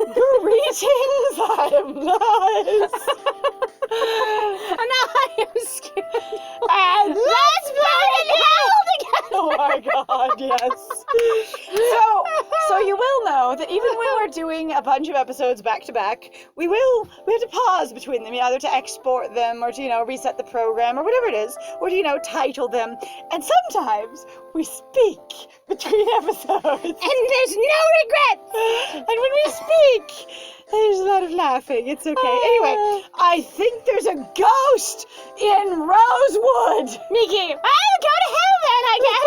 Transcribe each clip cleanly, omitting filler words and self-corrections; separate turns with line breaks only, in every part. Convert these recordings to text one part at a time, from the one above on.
Greetings, I am nice.
And now I am scared.
And let's burn in hell together. Oh my god, yes. So you will know that even when we're doing a bunch of episodes back to back, we have to pause between them, either to export them or to, reset the program or whatever it is, or to, title them. And sometimes we speak between episodes.
And there's no regrets.
And when we speak, there's a lot of laughing. It's okay. Anyway, I think there's a ghost in Rosewood.
Miki, I'll go to hell then, I guess.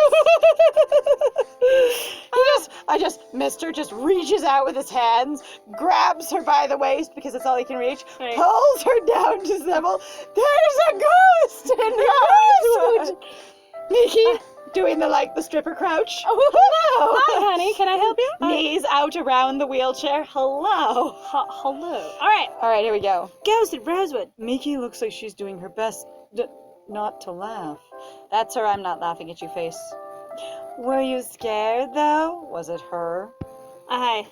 Mister just reaches out with his hands, grabs her by the waist because that's all he can reach,
Right.
pulls her down to his level. There's a ghost in Rosewood. Miki, doing the stripper crouch.
Oh,
hello.
Hi, honey. Can I help you?
Knees out around the wheelchair. Hello.
Hello. All right,
Here we go.
ghost at Rosewood.
Miki looks like she's doing her best not to laugh. That's her I'm not laughing at you face. Were you scared, though? Was it her?
Hi.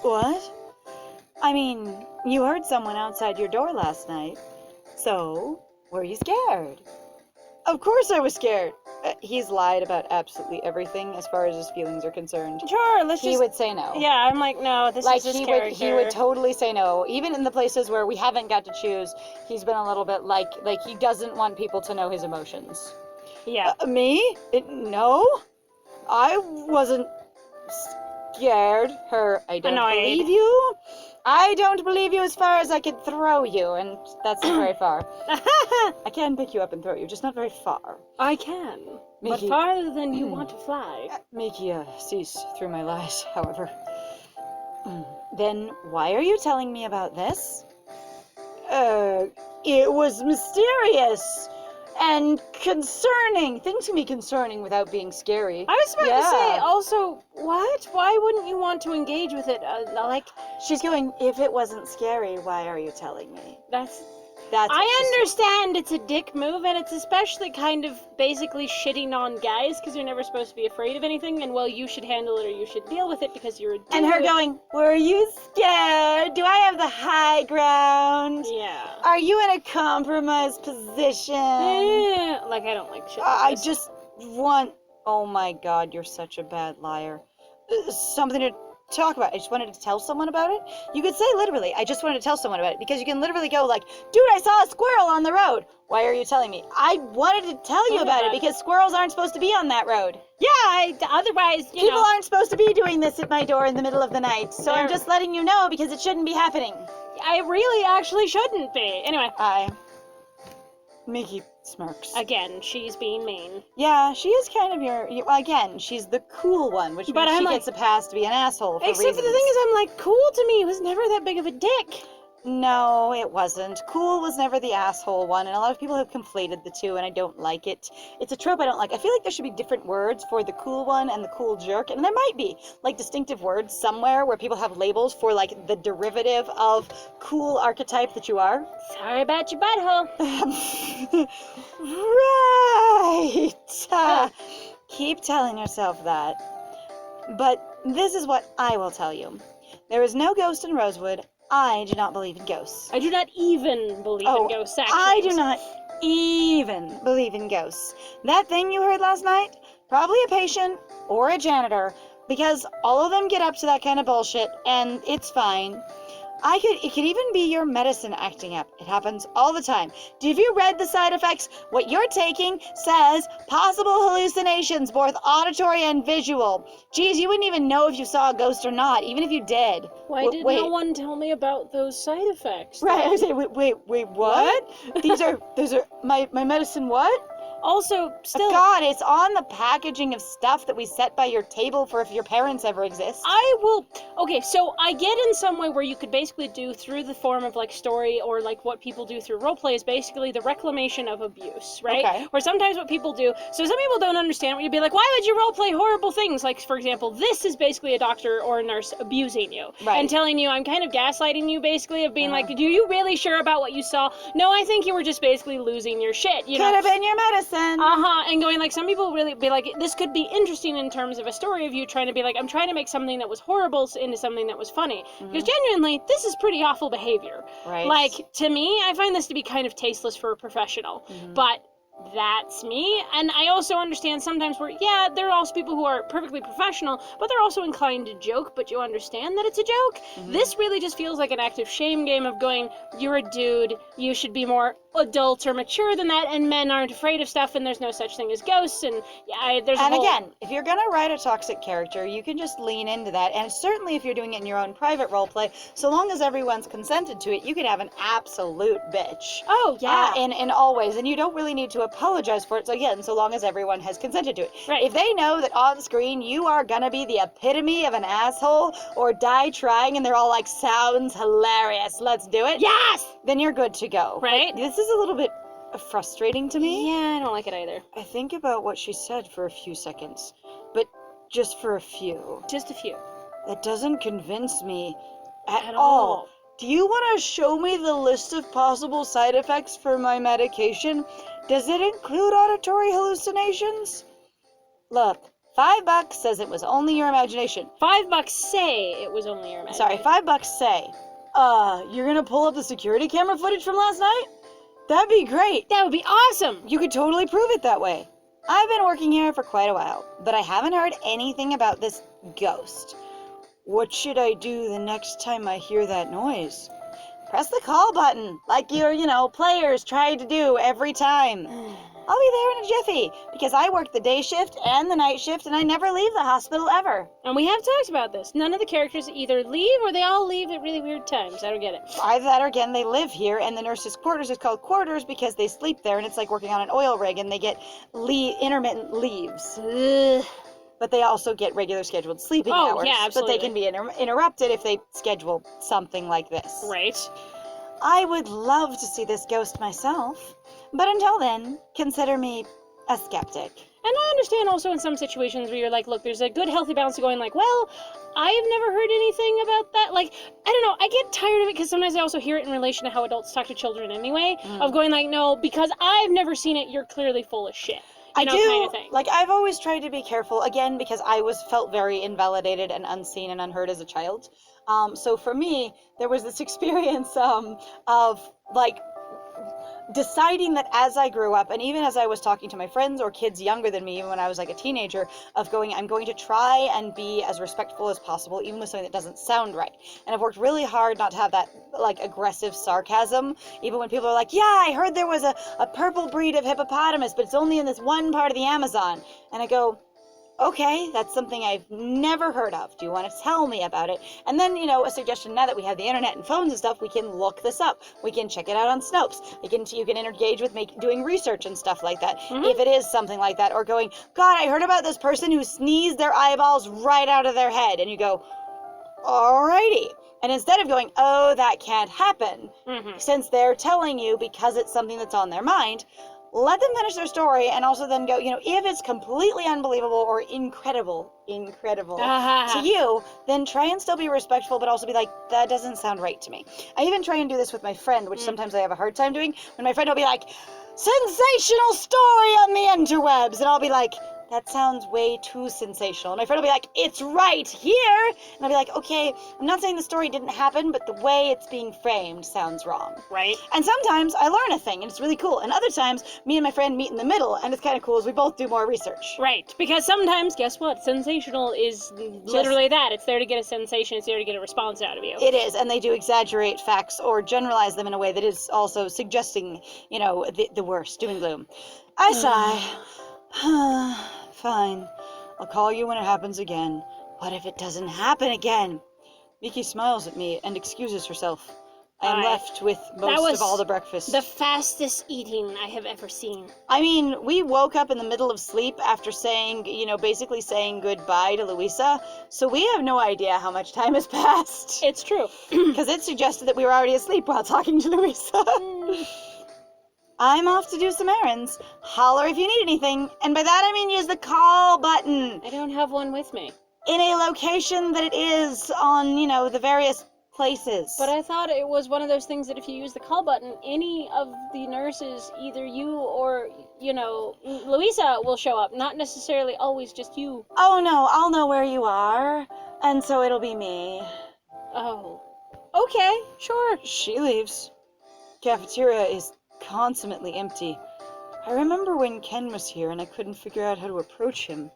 What? I mean, you heard someone outside your door last night. So, were you scared? Of course I was scared. He's lied about absolutely everything as far as his feelings are concerned.
Sure, let's
He would say no.
Yeah, I'm like, no, this is his character.
He would totally say no. Even in the places where we haven't got to choose, he's been a little bit like he doesn't want people to know his emotions.
Yeah.
Me? No. I wasn't scared. I don't
Annoyed.
believe you. I don't believe you as far as I could throw you, and that's not very far. I can pick you up and throw you, just not very far.
I can. But
Miki.
farther than you want to fly.
Miki sees through my lies, however. Then why are you telling me about this? It was mysterious and concerning. Things can be concerning without being scary.
I was about to say, also, what? Why wouldn't you want to engage with it?
She's going, if it wasn't scary, why are you telling me?
That's
That's what
I
she
understand it's a dick move, and it's especially kind of basically shitting on guys, because you're never supposed to be afraid of anything, and well, you should handle it or you should deal with it because you're a dude.
And her going, were you scared? Do I have the high ground?
Yeah.
Are you in a compromised position?
Yeah. Like, I don't like shit like
I
this.
just want... Oh my god, you're such a bad liar. Something to talk about. I just wanted to tell someone about it. You could say literally, I just wanted to tell someone about it, because you can literally go like, dude, I saw a squirrel on the road. Why are you telling me? I wanted to tell you about it because squirrels aren't supposed to be on that road.
Yeah, otherwise, you
People
know.
aren't supposed to be doing this at my door in the middle of the night, so I'm
They're-
just letting you know because it shouldn't be happening.
I really actually shouldn't be. Anyway,
Miki smirks.
again, she's being mean.
Yeah, she is kind of well, again, she's the cool one, which
But
means
I'm
she
like-
gets a pass to be an asshole for
Except
reasons.
for the thing is, I'm like, cool to me. He was never that big of a dick.
No, it wasn't. Cool was never the asshole one, and a lot of people have conflated the two, and I don't like it. It's a trope I don't like. I feel like there should be different words for the cool one and the cool jerk, and there might be, like, distinctive words somewhere where people have labels for, like, the derivative of cool archetype that you are.
Sorry about your butthole.
Right! Keep telling yourself that. But this is what I will tell you. There is no ghost in Rosewood. I do not believe in ghosts.
I do not even believe in ghosts, actually.
I do not even believe in ghosts. That thing you heard last night? Probably a patient or a janitor, because all of them get up to that kind of bullshit, and it's fine. It could even be your medicine acting up. It happens all the time. Have you read the side effects? What you're taking says possible hallucinations, both auditory and visual. Geez, you wouldn't even know if you saw a ghost or not, even if you did.
Why did no one tell me about those side effects?
Right, I was saying, wait, what? These are my medicine what?
Also, still...
God, it's on the packaging of stuff that we set by your table for if your parents ever exist.
Okay, so I get in some way where you could basically do through the form of, like, story or, like, what people do through roleplay is basically the reclamation of abuse, right?
Okay.
Or sometimes what people do... So some people don't understand what you'd be like, why would you roleplay horrible things? Like, for example, this is basically a doctor or a nurse abusing you.
Right.
And telling you, I'm kind of gaslighting you, basically, of being like, are you really sure about what you saw? No, I think you were just basically losing your shit, you know?
Could have been your medicine. listen.
And going like, some people really be like, this could be interesting in terms of a story of you trying to be like, I'm trying to make something that was horrible into something that was funny. Because genuinely, this is pretty awful behavior.
Right.
Like, to me, I find this to be kind of tasteless for a professional. But that's me. And I also understand sometimes where, yeah, there are also people who are perfectly professional, but they're also inclined to joke, but you understand that it's a joke. This really just feels like an active shame game of going, you're a dude, you should be more adult or mature than that, and men aren't afraid of stuff, and there's no such thing as ghosts, and
again, if you're gonna write a toxic character, you can just lean into that, and certainly if you're doing it in your own private roleplay, so long as everyone's consented to it, you can have an absolute bitch.
Oh, yeah.
In all ways, and you don't really need to apologize for it, so again, so long as everyone has consented to it.
Right.
If they know that on screen you are gonna be the epitome of an asshole, or die trying, and they're all like, sounds hilarious, let's do it.
Yes!
Then you're good to go.
Right?
This is a little bit frustrating to me.
Yeah, I don't like it either.
I think about what she said for a few seconds, but just for a few.
Just a few.
That doesn't convince me at
all.
all. Do you want to show me the list of possible side effects for my medication? Does it include auditory hallucinations? Look, $5 says it was only your imagination.
$5 say it was only your imagination.
Sorry, $5 say. You're gonna pull up the security camera footage from last night? That'd be great.
That would be awesome.
You could totally prove it that way. I've been working here for quite a while, but I haven't heard anything about this ghost. What should I do the next time I hear that noise? Press the call button, like your, players try to do every time. I'll be there in a jiffy, because I work the day shift and the night shift, and I never leave the hospital ever.
And we have talked about this. None of the characters either leave or they all leave at really weird times. I don't get it.
Either that or again, they live here, and the nurses' quarters is called quarters because they sleep there, and it's like working on an oil rig, and they get intermittent leaves.
Ugh.
But they also get regular scheduled sleeping hours.
Yeah, absolutely.
But they can be interrupted if they schedule something like this.
Right.
I would love to see this ghost myself, but until then, consider me a skeptic.
And I understand also in some situations where you're like, look, there's a good healthy balance of going like, well, I've never heard anything about that. Like, I don't know, I get tired of it because sometimes I also hear it in relation to how adults talk to children anyway, of going like, no, because I've never seen it, you're clearly full of shit.
I do,
kind of thing.
like, I've always tried to be careful, again, because I felt very invalidated and unseen and unheard as a child. So for me, there was this experience of, like, deciding that as I grew up, and even as I was talking to my friends or kids younger than me, even when I was like a teenager, of going, I'm going to try and be as respectful as possible, even with something that doesn't sound right. And I've worked really hard not to have that, like, aggressive sarcasm, even when people are like, yeah, I heard there was a purple breed of hippopotamus, but it's only in this one part of the Amazon. And I go, okay, that's something I've never heard of. Do you want to tell me about it? And then, a suggestion now that we have the internet and phones and stuff, we can look this up. We can check it out on Snopes. You can engage with doing research and stuff like that. If it is something like that, or going, God, I heard about this person who sneezed their eyeballs right out of their head. And you go, alrighty. And instead of going, oh, that can't happen, since they're telling you because it's something that's on their mind, let them finish their story, and also then go, if it's completely unbelievable or incredible to you, then try and still be respectful, but also be like, that doesn't sound right to me. I even try and do this with my friend, which sometimes I have a hard time doing, when my friend will be like, sensational story on the interwebs, and I'll be like, that sounds way too sensational. And my friend will be like, it's right here. And I'll be like, okay, I'm not saying the story didn't happen, but the way it's being framed sounds wrong.
Right. And
sometimes I learn a thing, and it's really cool. And other times, me and my friend meet in the middle, and it's kind of cool as we both do more research.
Right. Because sometimes, guess what? Sensational is literally that. It's there to get a sensation. It's there to get a response out of you.
It is, and they do exaggerate facts or generalize them in a way that is also suggesting, the worst, doom and gloom. I sigh. Fine. I'll call you when it happens again. What if it doesn't happen again? Miki smiles at me and excuses herself. I am left with most of all the breakfast.
The fastest eating I have ever seen.
I mean, we woke up in the middle of sleep after saying, basically saying goodbye to Louisa, so we have no idea how much time has passed.
It's true.
Because it suggested that we were already asleep while talking to Louisa. I'm off to do some errands. Holler if you need anything. And by that I mean use the call button.
I don't have one with me.
In a location that it is on, the various places.
But I thought it was one of those things that if you use the call button, any of the nurses, either you or, Louisa will show up. Not necessarily always just you.
Oh no, I'll know where you are, and so it'll be me.
Oh. Okay, sure.
She leaves. Cafeteria is consummately empty. I remember when Ken was here and I couldn't figure out how to approach him.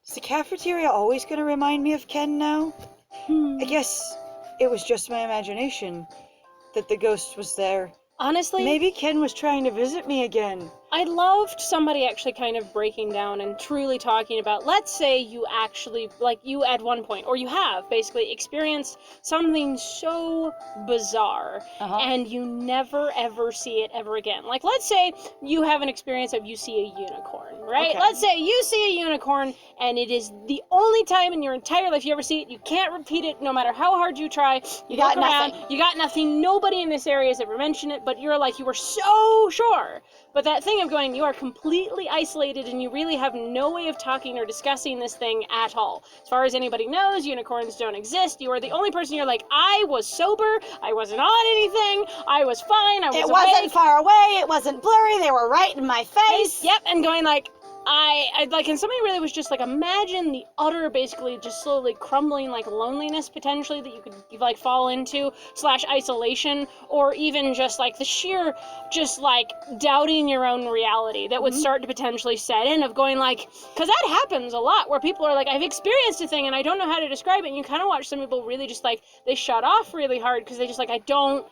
Is the cafeteria always going to remind me of Ken now? I guess it was just my imagination that the ghost was there.
Honestly,
Maybe Ken was trying to visit me again.
I loved somebody actually kind of breaking down and truly talking about, let's say you actually, like you at one point, or you have basically experienced something so bizarre and you never ever see it ever again. Like, let's say you have an experience of you see a unicorn, right?
Okay.
Let's say you see a unicorn and it is the only time in your entire life you ever see it. You can't repeat it no matter how hard you try. You
got
look around,
nothing.
you got nothing. Nobody in this area has ever mentioned it, but you're like, you were so sure. But that thing of going, you are completely isolated and you really have no way of talking or discussing this thing at all. As far as anybody knows, unicorns don't exist. You are the only person, you're like, I was sober, I wasn't on anything, I was fine, I was
It
awake.
wasn't far away, it wasn't blurry, they were right in my face.
Yep, and going like, I like, and somebody really was just like, imagine the utter, basically just slowly crumbling, like, loneliness potentially that you could, like, fall into, / isolation, or even just, like, the sheer, just, like, doubting your own reality that would start to potentially set in of going, like, because that happens a lot, where people are like, I've experienced a thing and I don't know how to describe it, and you kind of watch some people really just, like, they shut off really hard because they just, like, no,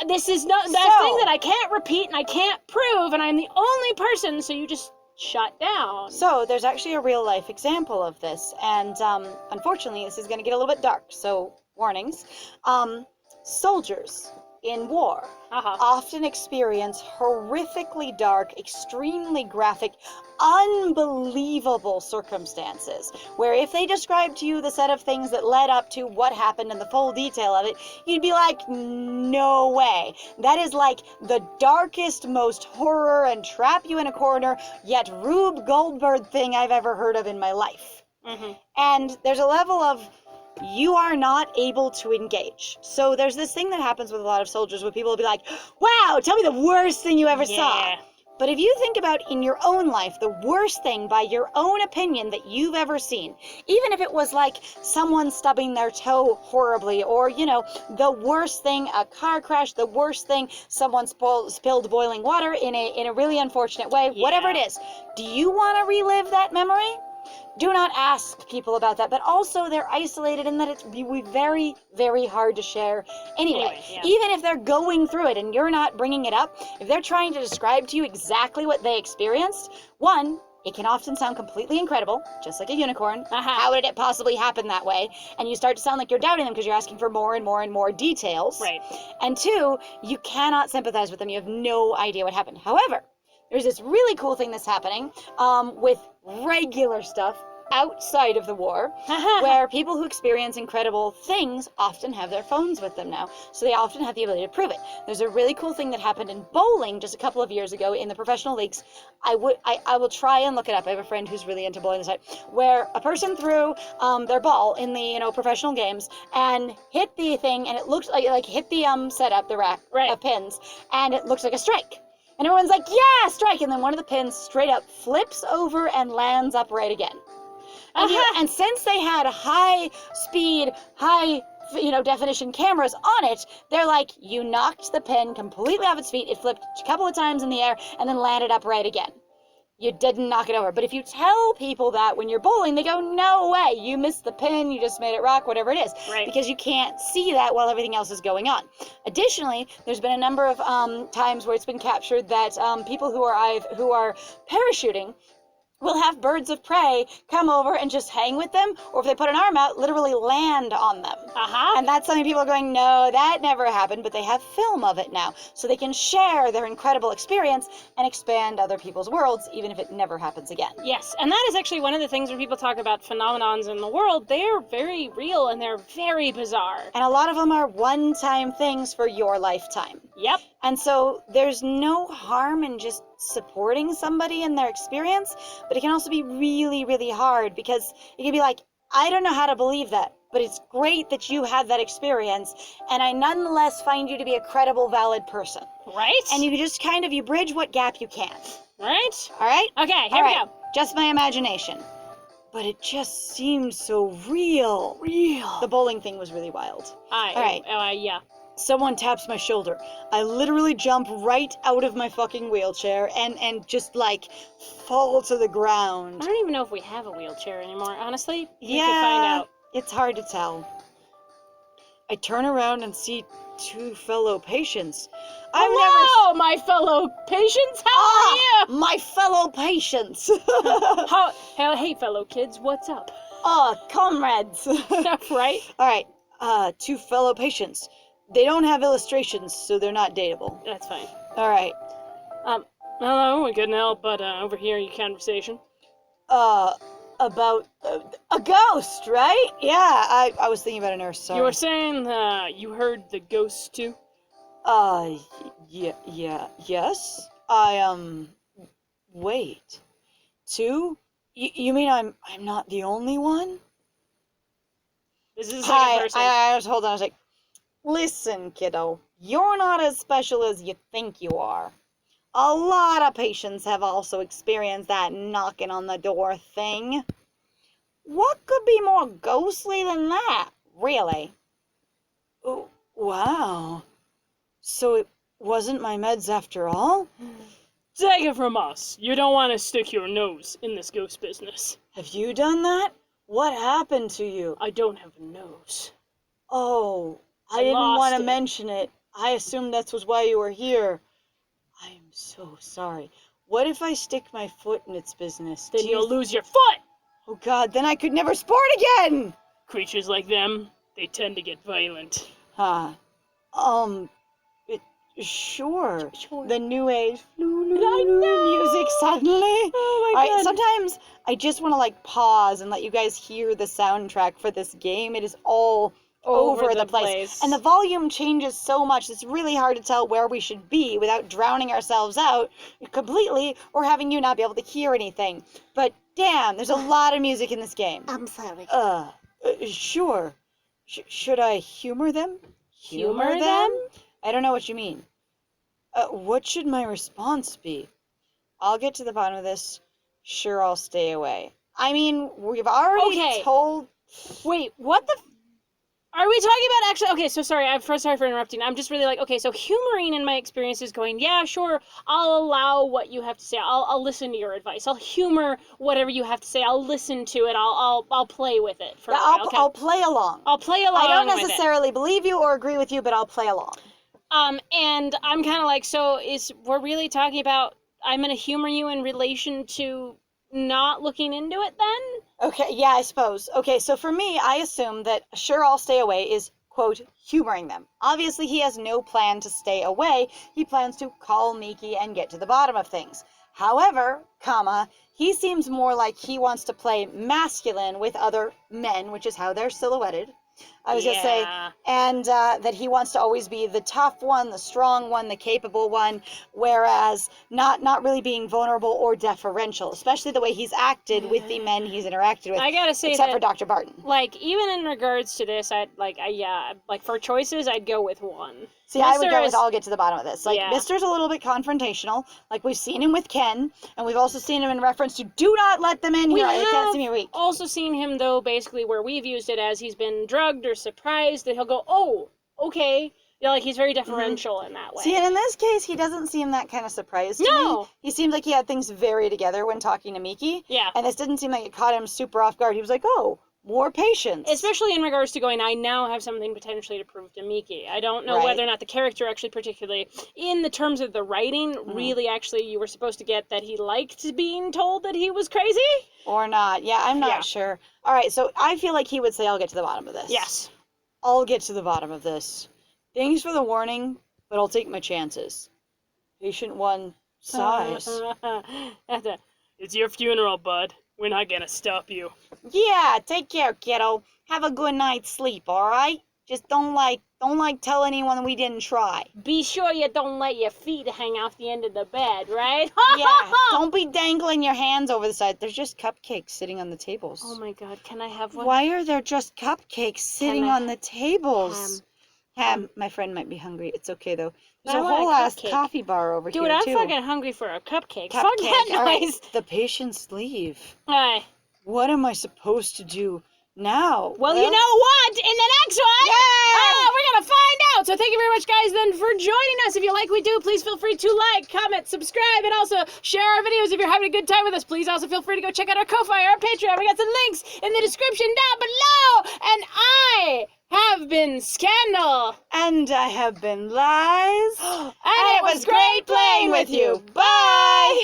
this is not that thing that I can't repeat and I can't prove, and I'm the only person, so you just shut down.
So there's actually a real life example of this, and unfortunately this is going to get a little bit dark, so warnings. Soldiers in war often experience horrifically dark, extremely graphic, unbelievable circumstances, where if they described to you the set of things that led up to what happened and the full detail of it, you'd be like, no way. That is like the darkest, most horror and trap you in a corner, yet Rube Goldberg thing I've ever heard of in my life. And there's a level of, you are not able to engage. So there's this thing that happens with a lot of soldiers where people will be like, wow, tell me the worst thing you ever saw. But if you think about in your own life, the worst thing by your own opinion that you've ever seen, even if it was like someone stubbing their toe horribly, or, the worst thing, a car crash, the worst thing, someone spilled boiling water in a really unfortunate way, whatever it is, do you want to relive that memory? Do not ask people about that, but also they're isolated in that it's very, very hard to share. Anyway, even if they're going through it and you're not bringing it up, if they're trying to describe to you exactly what they experienced, one, it can often sound completely incredible, just like a unicorn. How did it possibly happen that way? And you start to sound like you're doubting them because you're asking for more and more and more details.
Right.
And two, you cannot sympathize with them. You have no idea what happened. However, there's this really cool thing that's happening with regular stuff outside of the war, where people who experience incredible things often have their phones with them now, so they often have the ability to prove it. There's a really cool thing that happened in bowling just a couple of years ago in the professional leagues. I will try and look it up. I have a friend who's really into bowling this type, where a person threw their ball in the professional games and hit the thing, and it looks like hit the setup, the rack of pins, and it looks like a strike. And everyone's like, yeah, strike! And then one of the pins straight up flips over and lands upright again. And since they had high speed, high definition cameras on it, they're like, you knocked the pin completely off its feet, it flipped a couple of times in the air, and then landed upright again. You didn't knock it over. But if you tell people that when you're bowling, they go, no way, you missed the pin, you just made it rock, whatever it is.
Right.
Because you can't see that while everything else is going on. Additionally, there's been a number of times where it's been captured that people who are parachuting will have birds of prey come over and just hang with them, or if they put an arm out, literally land on them. And that's something people are going, no, that never happened, but they have film of it now, so they can share their incredible experience and expand other people's worlds, even if it never happens again.
Yes, and that is actually one of the things when people talk about phenomenons in the world, they're very real and they're very bizarre.
And a lot of them are one-time things for your lifetime.
Yep.
And so there's no harm in just supporting somebody in their experience, but it can also be really, really hard because it can be like, I don't know how to believe that. but it's great that you had that experience, and I nonetheless find you to be a credible, valid person.
Right?
And you just kind of, you bridge what gap you can.
Right?
All right?
Okay, here we go.
Just my imagination. But it just seems so real. The bowling thing was really wild. All right.
Yeah.
Someone taps my shoulder. I literally jump right out of my fucking wheelchair and just like fall to the ground.
I don't even know if we have a wheelchair anymore, honestly. We
Yeah,
could find out.
it's hard to tell. I turn around and see two fellow patients.
Hello, my fellow patients. How are you?
My fellow patients.
Hey, fellow kids, what's up?
Comrades.
Right?
All right, two fellow patients. They don't have illustrations, so they're not dateable.
That's fine.
All right.
Hello, we couldn't help but overhear your conversation.
About a ghost, right? Yeah, I was thinking about a nurse, sorry.
You were saying you heard the ghosts too?
Yes. Wait. Two? You mean I'm not the only one?
This is the second person.
I was, hold on a sec. Listen, kiddo, you're not as special as you think you are. A lot of patients have also experienced that knocking on the door thing. What could be more ghostly than that, really? Oh, wow. So it wasn't my meds after all?
Take it from us. You don't want to stick your nose in this ghost business.
Have you done that? What happened to you?
I don't have a nose.
Oh, I didn't want to mention it. I assumed that was why you were here. I am so sorry. What if I stick my foot in its business?
Then you'll lose your foot!
Oh god, then I could never sport again!
Creatures like them, they tend to get violent.
Sure.
Sure.
The new age
I know!
music suddenly.
Oh my god.
Sometimes I just want to like pause and let you guys hear the soundtrack for this game. It is all over the place. And the volume changes so much, it's really hard to tell where we should be without drowning ourselves out completely or having you not be able to hear anything. But damn, there's a lot of music in this game.
I'm sorry.
Sure. Should I humor them?
Humor them?
I don't know what you mean. What should my response be? I'll get to the bottom of this. Sure, I'll stay away. I mean, we've already told...
Wait, what the... Are we talking about actually... Okay, so sorry, I'm sorry for interrupting. I'm just really like, okay, so humoring in my experience is going, yeah, sure, I'll allow what you have to say. I'll listen to your advice. I'll humor whatever you have to say. I'll listen to it. I'll play with it for a while. Okay?
I'll play along.
I'll play along.
I don't necessarily believe you or agree with you, but I'll play along.
And I'm kind of like, so we're really talking about I'm going to humor you in relation to not looking into it then?
Okay, yeah, I suppose. Okay, so for me, I assume that sure I'll stay away is, quote, humoring them. Obviously, he has no plan to stay away. He plans to call Miki and get to the bottom of things. However, he seems more like he wants to play masculine with other men, which is how they're silhouetted. I was going to say, and that he wants to always be the tough one, the strong one, the capable one, whereas not really being vulnerable or deferential, especially the way he's acted with the men he's interacted with.
I gotta say
except for Dr. Barton.
Like, even in regards to this, for choices, I'd go with one.
See, I would go with I'll get to the bottom of this. Like, Mister's a little bit confrontational. Like, we've seen him with Ken, and we've also seen him in reference to do not let them in here. They can't see me weak.
Also seen him, though, basically where we've used it as he's been drugged or surprised, that he'll go, oh, okay. Yeah, like, he's very deferential in that way.
See, and in this case, he doesn't seem that kind of surprised to me. He seemed like he had things very together when talking to Miki.
Yeah.
And this didn't seem like it caught him super off guard. He was like, oh, more patience.
Especially in regards to going, I now have something potentially to prove to Miki. I don't know whether or not the character actually particularly, in the terms of the writing, really actually you were supposed to get that he liked being told that he was crazy?
Or not. Yeah, I'm not sure. All right, so I feel like he would say, I'll get to the bottom of this.
Yes.
I'll get to the bottom of this. Thanks for the warning, but I'll take my chances. Patient 1 sighs.
It's your funeral, bud. We're not gonna stop you.
Yeah, take care, kiddo. Have a good night's sleep, alright? Just don't tell anyone we didn't try.
Be sure you don't let your feet hang off the end of the bed, right?
Yeah, don't be dangling your hands over the side. There's just cupcakes sitting on the tables.
Oh my God, can I have one?
Why are there just cupcakes sitting on the tables?
Ham.
My friend might be hungry. It's okay though. There's
I
a
want a
whole ass
cupcake.
coffee bar over
Dude,
here
I'm
too.
fucking hungry for a cupcake. Fuck
Cupcake.
that
All right,
noise.
the patients leave.
Alright.
What am I supposed to do now?
Well, you know what? In the next one, we're gonna find out. So thank you very much, guys, then for joining us. If you like what we do, please feel free to like, comment, subscribe, and also share our videos if you're having a good time with us. Please also feel free to go check out our Ko-Fi, our Patreon. We got some links in the description down below. And I have been Scandal.
And I have been Lies.
And it was great playing with you. Bye!